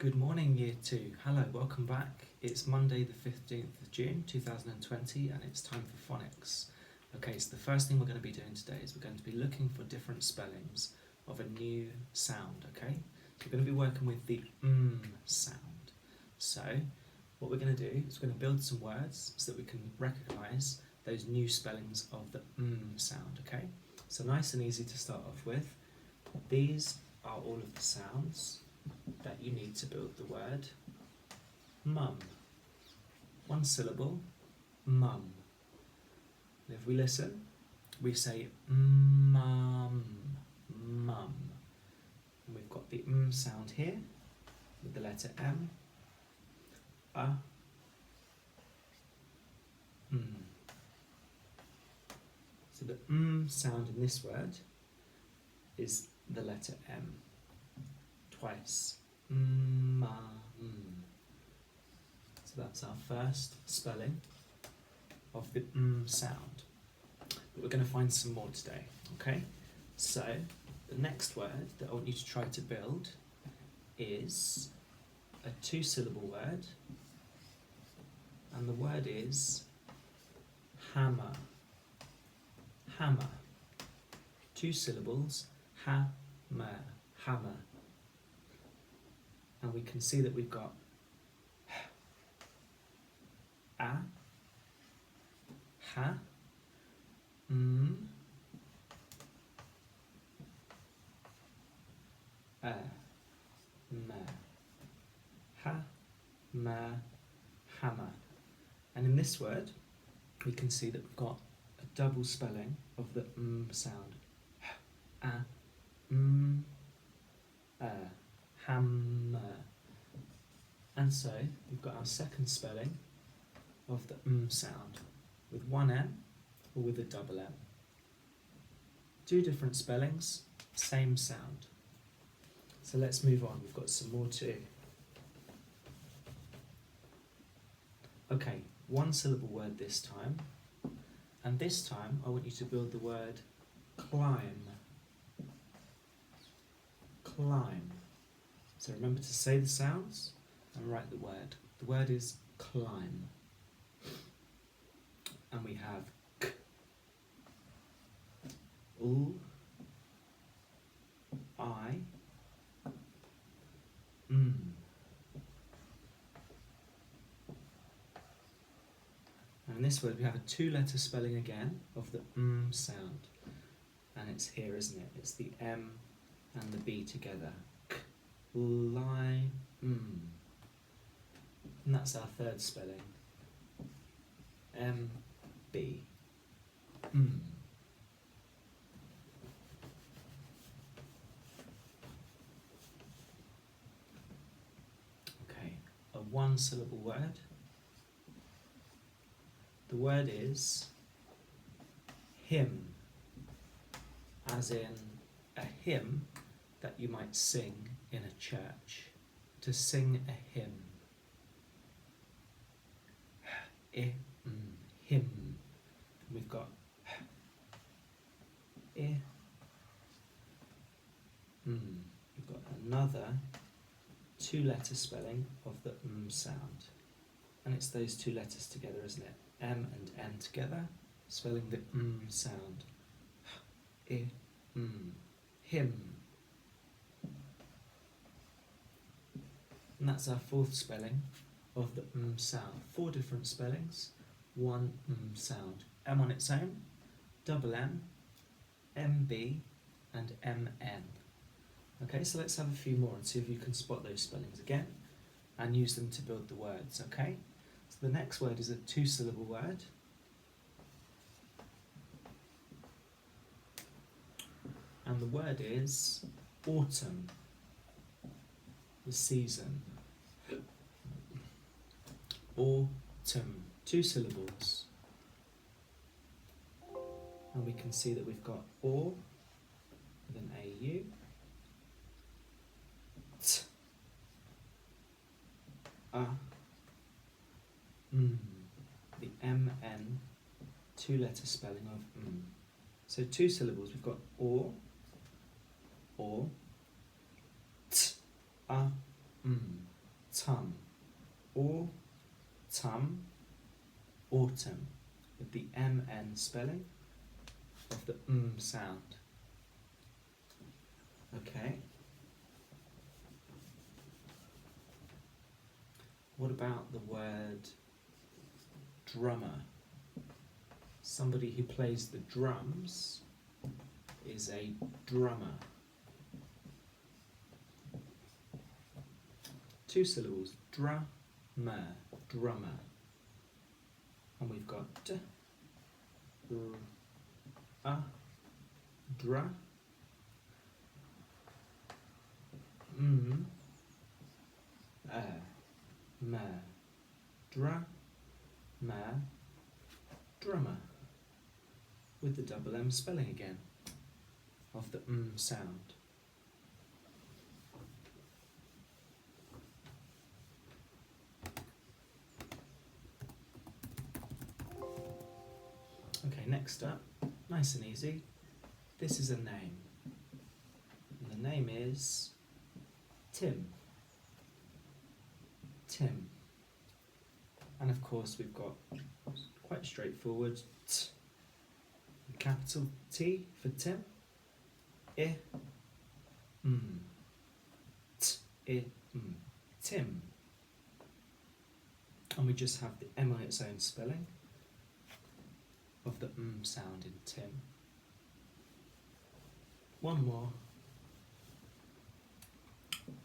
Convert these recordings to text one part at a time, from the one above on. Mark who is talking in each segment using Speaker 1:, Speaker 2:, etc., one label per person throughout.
Speaker 1: Good morning, Year 2. Hello, welcome back. It's Monday the 15th of June 2020 and it's time for Phonics. Okay, so the first thing we're going to be doing today is we're going to be looking for different spellings of a new sound, okay? So we're going to be working with the sound. So what we're going to do is we're going to build some words so that we can recognise those new spellings of the sound, okay? So nice and easy to start off with. These are all of the sounds that you need to build the word mum. One syllable, mum. And if we listen, we say mum, mum. And we've got the sound here with the letter M, So the sound in this word is the letter M. Twice. So that's our first spelling of the sound. But we're going to find some more today, okay? So the next word that I want you to try to build is a two-syllable word, and the word is hammer. Hammer. Two syllables, hammer, hammer. And we can see that we've got ha, m, ha, ma, hammer. And in this word, we can see that we've got a double spelling of the sound. Hammer. And so we've got our second spelling of the sound with one M or with a double M. Two different spellings, same sound. So let's move on, we've got some more too. Okay, one syllable word this time, and this time I want you to build the word climb. Climb. So remember to say the sounds and write the word. The word is climb. And we have k, u, I, m. And in this word we have a two-letter spelling again of the sound. And it's here, isn't it? It's the M and the B together. Lime. And that's our third spelling. M-B. Okay, a one-syllable word. The word is hymn, as in a hymn that you might sing in a church. To sing a hymn. Hymn. We've got We've got another two-letter spelling of the sound. And it's those two letters together, isn't it? M and N together, spelling the sound. Hymn. And that's our fourth spelling of the sound. Four different spellings, one sound. M on its own, double M, MB, and MN. Okay, so let's have a few more and see if you can spot those spellings again and use them to build the words, okay? So the next word is a two-syllable word. And the word is autumn, the season. Autumn, two syllables. And we can see that we've got or with an AU, t, the MN, two-letter spelling of So two syllables, we've got or, t, tum, or tum, autumn, with the MN spelling of the sound. Okay. What about the word drummer? Somebody who plays the drums is a drummer. 2 syllables, drummer, drummer. And we've got d, r, dra, ma, dra, ma, drummer, with the double M spelling again of the sound. Okay, next up, nice and easy, this is a name, and the name is Tim. Tim. And of course we've got, quite straightforward, t, capital T for Tim, I, t, I, Tim. And we just have the M on its own spelling of the sound in Tim. One more.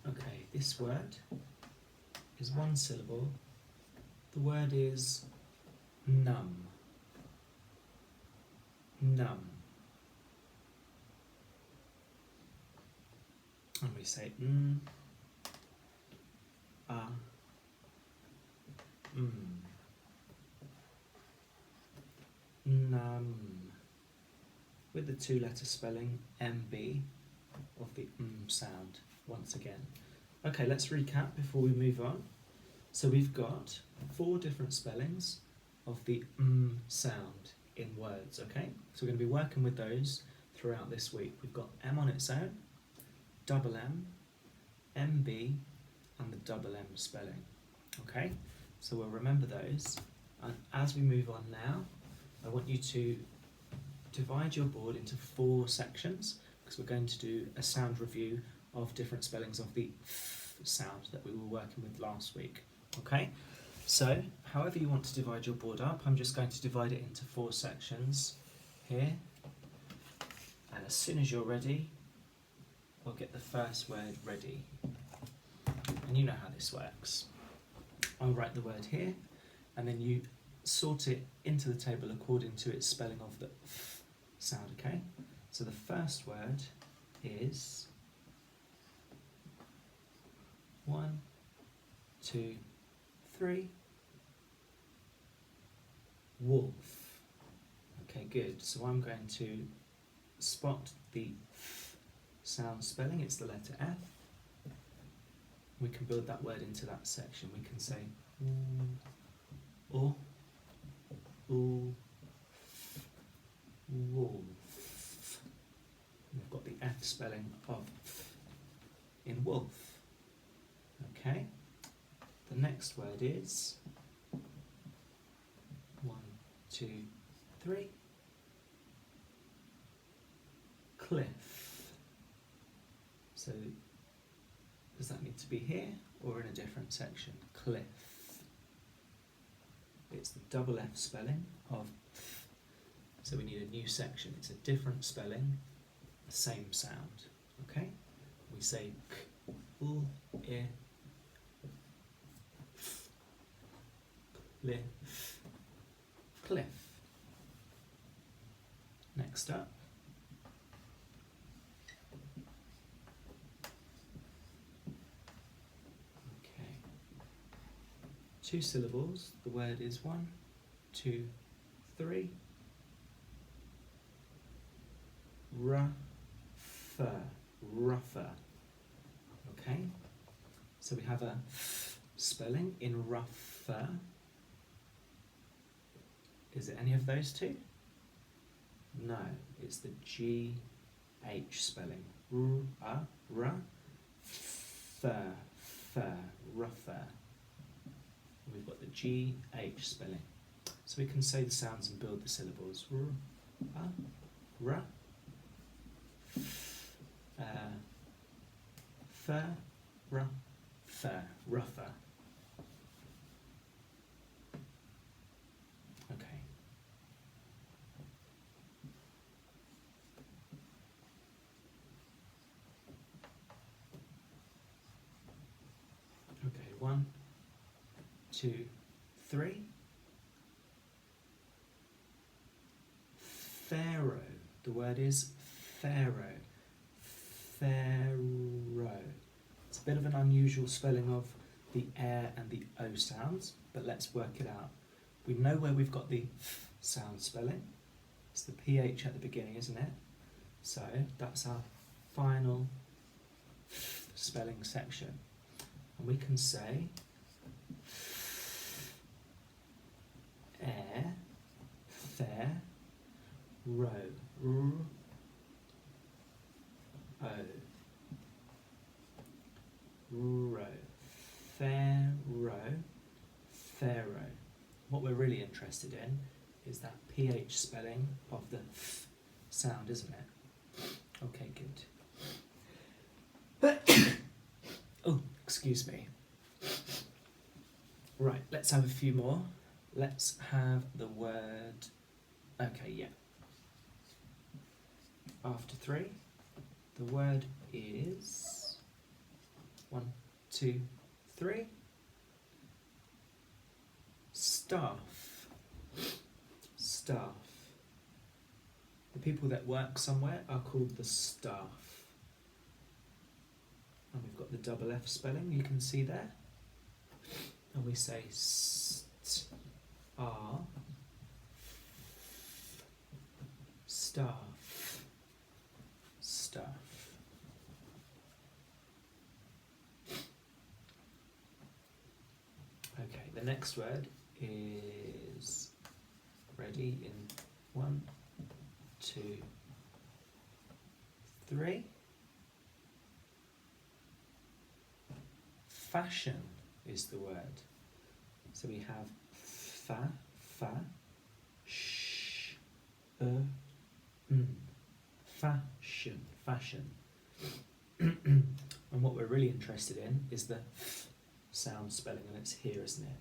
Speaker 1: Okay, this word is 1 syllable. The word is numb. Numb. And we say numb, with the 2-letter spelling MB of the sound once again. Okay, let's recap before we move on. So we've got 4 different spellings of the sound in words, okay? So we're going to be working with those throughout this week. We've got M on its own, double M, MB, and the double M spelling, okay? So we'll remember those. And as we move on now, I want you to divide your board into 4 sections, because we're going to do a sound review of different spellings of the sound that we were working with last week. Okay, so however you want to divide your board up, I'm just going to divide it into 4 sections here, and as soon as you're ready, we'll get the first word ready. And you know how this works. I'll write the word here, and then you sort it into the table according to its spelling of the sound, okay? So the first word is 1, 2, 3, wolf. Okay, good. So I'm going to spot the sound spelling, it's the letter F. We can build that word into that section. We can say wolf. We've got the F spelling of in wolf. Okay. The next word is 1, 2, 3. Cliff. So does that need to be here or in a different section? Cliff. It's the double F spelling of so we need a new section. It's a different spelling, the same sound. Okay? We say k, l, I, f, cliff, cliff. Next up, okay, 2 syllables. The word is 1, 2, 3. Rougher, rougher. Okay, so we have a f spelling in rougher. Is it any of those 2? No, it's the GH spelling. R, fur, rougher, rougher. We've got the GH spelling. So we can say the sounds and build the syllables. R, fur, rougher. Okay. Okay, 1, 2, 3. Pharaoh. The word is Pharaoh. Pharaoh. It's a bit of an unusual spelling of the air and the O sounds, but let's work it out. We know where we've got the F sound spelling. It's the PH at the beginning, isn't it? So that's our final F spelling section. And we can say air, fair, row, r, o, row, pharaoh, pharaoh. What we're really interested in is that PH spelling of the F sound, isn't it? Okay, good. Oh, excuse me. Right, let's have a few more. Let's have the word, okay, yeah. After 3, the word is 1, 2, 3. Staff. Staff. The people that work somewhere are called the staff. And we've got the double F spelling, you can see there. And we say R, staff, staff. Okay, the next word is ready in 1, 2, 3. Fashion is the word. So we have fa, sh, fashion, fashion. And what we're really interested in is the f sound spelling, and it's here, isn't it?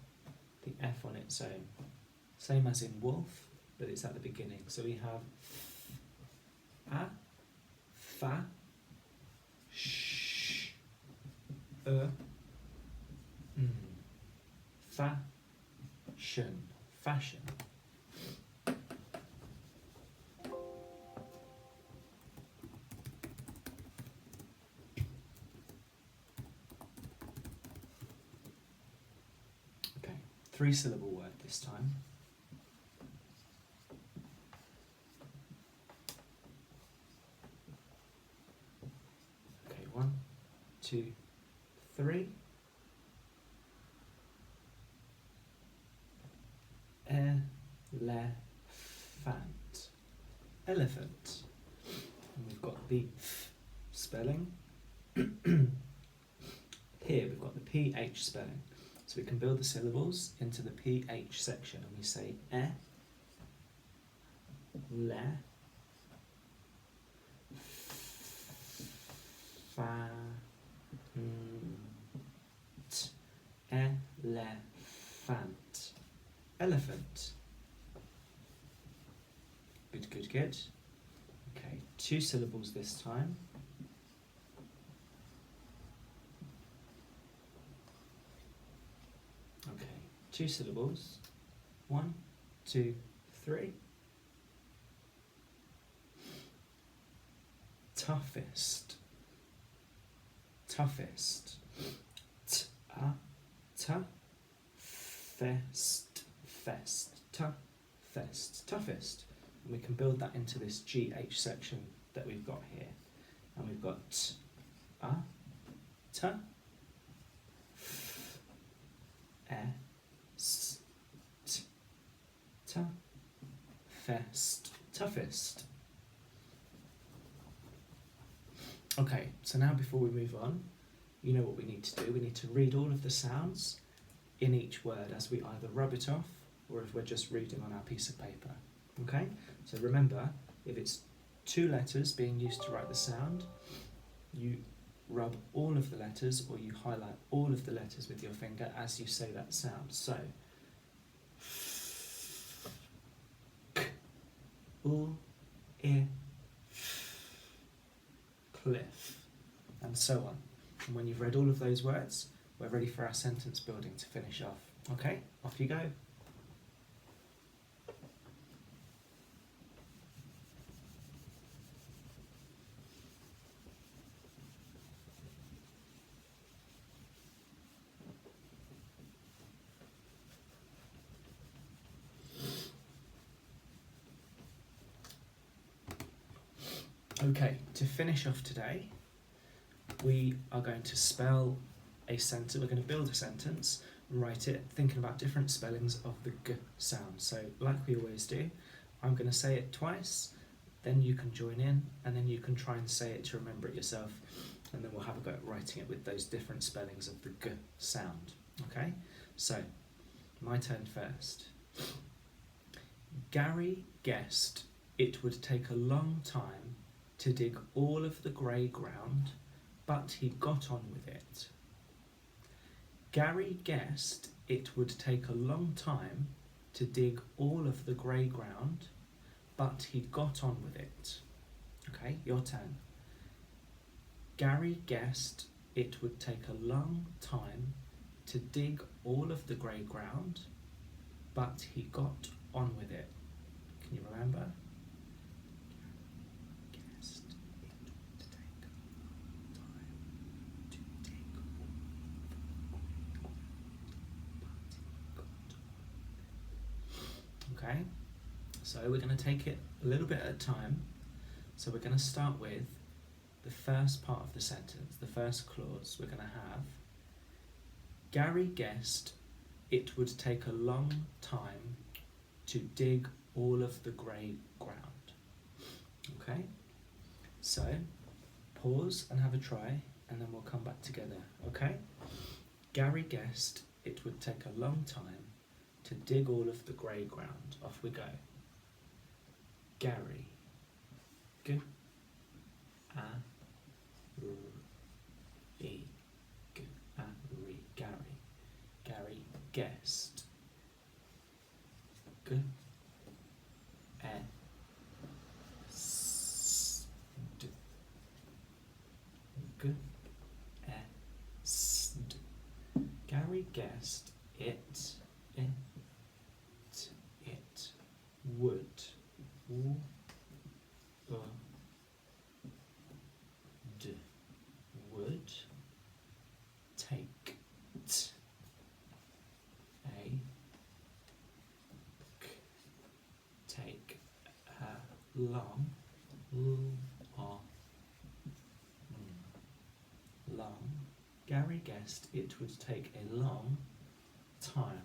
Speaker 1: The F on its own. Same as in wolf, but it's at the beginning. So we have a, fa, sh, fashion, fashion. Okay, 3-syllable word this time. Okay, 1, 2, 3. Elephant. Elephant. And we've got the F spelling. Here we've got the PH spelling. So we can build the syllables into the PH section, and we say le, fa, elephant. Elephant. Good, good, good. Okay, 2 syllables this time. Okay, 2 syllables. 1, 2, 3. Toughest. Toughest. Fest. Toughest. And we can build that into this GH section that we've got here. And we've got toughest. Okay, so now before we move on, you know what we need to do. We need to read all of the sounds in each word as we either rub it off or if we're just reading on our piece of paper. Okay? So remember, if it's 2 letters being used to write the sound, you rub all of the letters or you highlight all of the letters with your finger as you say that sound. So, cliff, and so on. And when you've read all of those words, we're ready for our sentence building to finish off. Okay, off you go. Okay, to finish off today, we are going to spell a sentence. We're going to build a sentence and write it thinking about different spellings of the g sound. So like we always do, I'm going to say it twice, then you can join in, and then you can try and say it to remember it yourself, and then we'll have a go at writing it with those different spellings of the g sound. Okay, so my turn first. Gary guessed it would take a long time to dig all of the grey ground, but he got on with it. Gary guessed it would take a long time to dig all of the grey ground, but he got on with it. Okay, your turn. Gary guessed it would take a long time to dig all of the grey ground, but he got on with it. Can you remember? Okay, so we're going to take it a little bit at a time. So we're going to start with the first part of the sentence, the first clause. We're going to have, Gary guessed it would take a long time to dig all of the grey ground. Okay, so pause and have a try, and then we'll come back together. Okay, Gary guessed it would take a long time to dig all of the grey ground. Off we go. Gary. G. A. R. E. G. A. R. E. Gary. Gary guessed. G. E. S. D. G. E. S. D. Gary guessed it. Would. W. D. Would. Take. T. A. K. Take. Long. Long. Long. Gary guessed it would take a long time.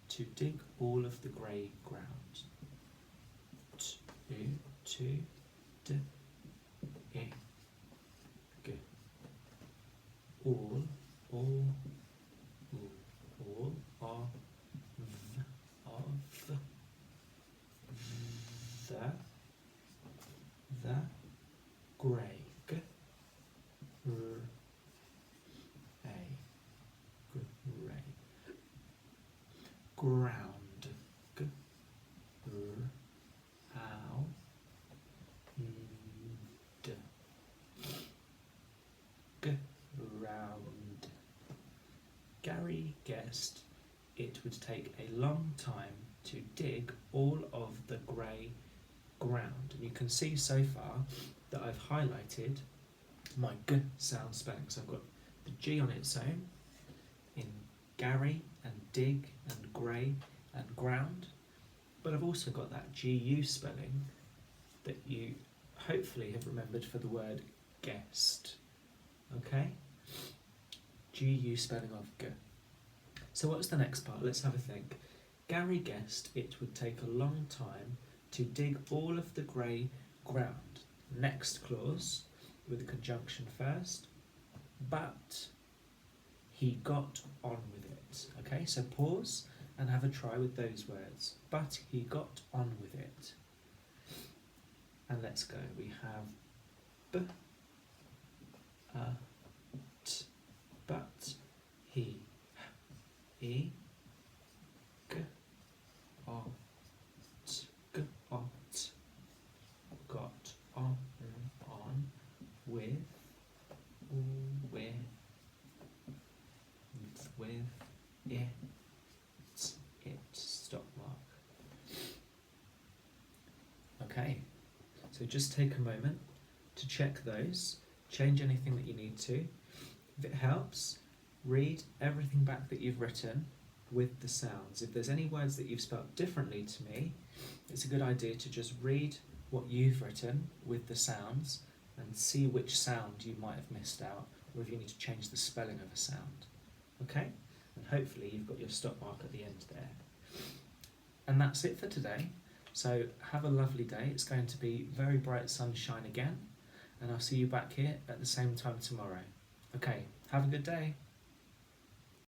Speaker 1: To dig all of the grey ground. To d I g all of the grey ground. G. R. How. D. G. Round. Gary guessed it would take a long time to dig all of the grey ground. And you can see so far that I've highlighted my g sound spelling. So I've got the G on its own in Gary and dig and grey and ground, but I've also got that GU spelling that you hopefully have remembered for the word guessed. Okay? GU spelling of g. So what's the next part? Let's have a think. Gary guessed it would take a long time to dig all of the grey ground. next clause with a conjunction first. But he got on with it. Okay, so pause and have a try with those words. But he got on with it. And let's go. We have b, t, but, he, e, g, ot, g, ot, got on, with, it, stop mark. Okay, so just take a moment to check those, change anything that you need to. If it helps, read everything back that you've written with the sounds. If there's any words that you've spelt differently to me, it's a good idea to just read what you've written with the sounds and see which sound you might have missed out, or if you need to change the spelling of a sound. Okay? And hopefully you've got your stop mark at the end there. And that's it for today. So have a lovely day. It's going to be very bright sunshine again, and I'll see you back here at the same time tomorrow. Okay, have a good day.